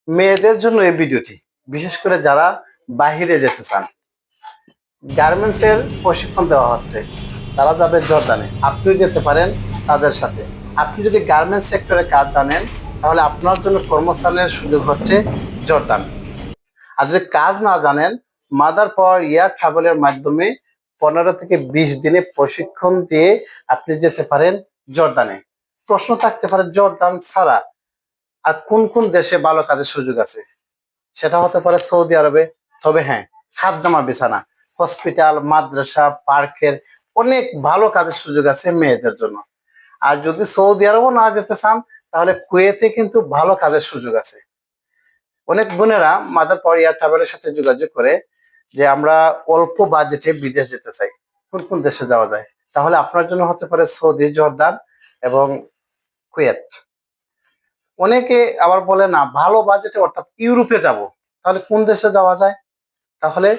মেয়েদের জন্য এই ভিডিওটি, বিশেষ করে যারা বাহিরে যেতে চান, গার্মেন্টস এর প্রশিক্ষণ দেওয়া হচ্ছে, তারা যাবে জর্দানে, আপনিও যেতে পারেন তাদের সাথে। আপনি যদি গার্মেন্টস সেক্টরে কাজ জানেন, তাহলে আপনার জন্য কর্মস্থানের সুযোগ হচ্ছে জর্দান। আর যদি কাজ না জানেন, মাদার পাওয়ার এয়ার ট্রাভেলের মাধ্যমে 15 থেকে 20 দিনে প্রশিক্ষণ দিয়ে আপনি যেতে পারেন জর্দানে। প্রশ্ন থাকতে পারে, জর্দান ছাড়া আর কোন কোন দেশে ভালো কাজের সুযোগ আছে? সেটা হতে পারে সৌদি আরবে। তবে হ্যাঁ, খাদ্দামা বিছানা, হসপিটাল, মাদ্রাসা, পার্কের অনেক ভালো কাজের সুযোগ আছে মেয়েদের জন্য। আর যদি সৌদি আরবও না যেতে চান, তাহলে কুয়েতে কিন্তু ভালো কাজের সুযোগ আছে। অনেক বোনেরা মাদার পাওয়ার এয়ার ট্রাভেলের সাথে যোগাযোগ করে যে আমরা অল্প বাজেটে বিদেশ যেতে চাই, কোন কোন দেশে যাওয়া যায়? তাহলে আপনার জন্য হতে পারে সৌদি, জর্দান এবং কুয়েত। অনেকে আবার বলে না, ভালো বাজেটে অর্থাৎ ইউরোপে যাব, তাহলে কোন দেশে যাওয়া যায়? তাহলে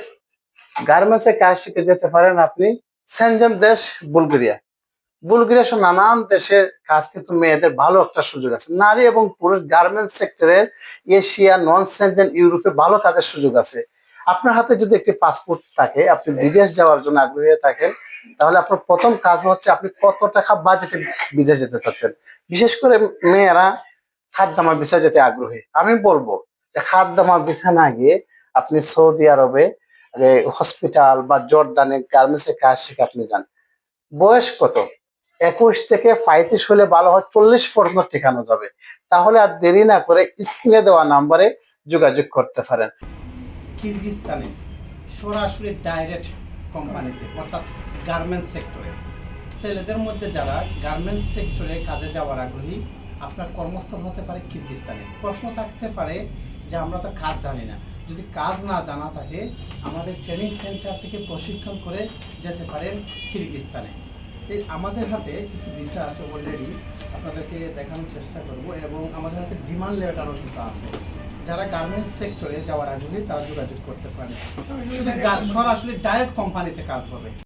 গার্মেন্টসে কাজ শিখে যেতে পারেন আপনি সেনজেন দেশ, বুলগেরিয়া। বুলগেরিয়া সহ নানান দেশের কাজ কিন্তু মেয়েদের ভালো একটা সুযোগ আছে। নারী এবং পুরুষ গার্মেন্টস সেক্টরের এশিয়া, নন সেনজেন ইউরোপে ভালো কাজের সুযোগ আছে। আপনার হাতে যদি একটি পাসপোর্ট থাকে, আপনি বিদেশ যাওয়ার জন্য আগ্রহী থাকেন, তাহলে আপনার প্রথম কাজ হচ্ছে আপনি কত টাকা বাজেটে বিদেশ যেতে চাচ্ছেন। বিশেষ করে মেয়েরা খাদ্দামা ভিসা যেতে আগ্রহী। আমি বলবো যে খাদ্দামা ভিসা না গিয়ে আপনি সৌদি আরবে হসপিটাল বা জর্দানে গার্মেন্টসে কাজ শিখে আপনি যান। বয়স কত? 21 থেকে 35 হলে ভালো হয়, 40 পর্যন্ত টেকানো যাবে। তাহলে আর দেরি না করে স্ক্রিনে দেওয়া নাম্বারে যোগাযোগ করতে পারেন। কিরগিজস্তানে সরাসরি ডাইরেক্ট কোম্পানিতে, অর্থাৎ গার্মেন্টস সেক্টরে ছেলেদের মধ্যে যারা গার্মেন্টস সেক্টরে কাজে যাওয়ার আগ্রহী, আপনার কর্মস্থল হতে পারে কিরগিজস্তানে। প্রশ্ন থাকতে পারে যে আমরা তো কাজ জানি না। যদি কাজ না জানা থাকে, আমাদের ট্রেনিং সেন্টার থেকে প্রশিক্ষণ করে যেতে পারেন কিরগিজস্তানে। এই আমাদের হাতে কিছু ভিসা আছে অলরেডি, আপনাদেরকে দেখানোর চেষ্টা করব, এবং আমাদের হাতে ডিমান্ড লেটারও কিন্তু আছে। যারা গার্মেন্টস সেক্টরে যাওয়ার আগ্রহী তারা যোগাযোগ করতে পারে। শুধু সরাসরি ডাইরেক্ট কোম্পানিতে কাজ হবে।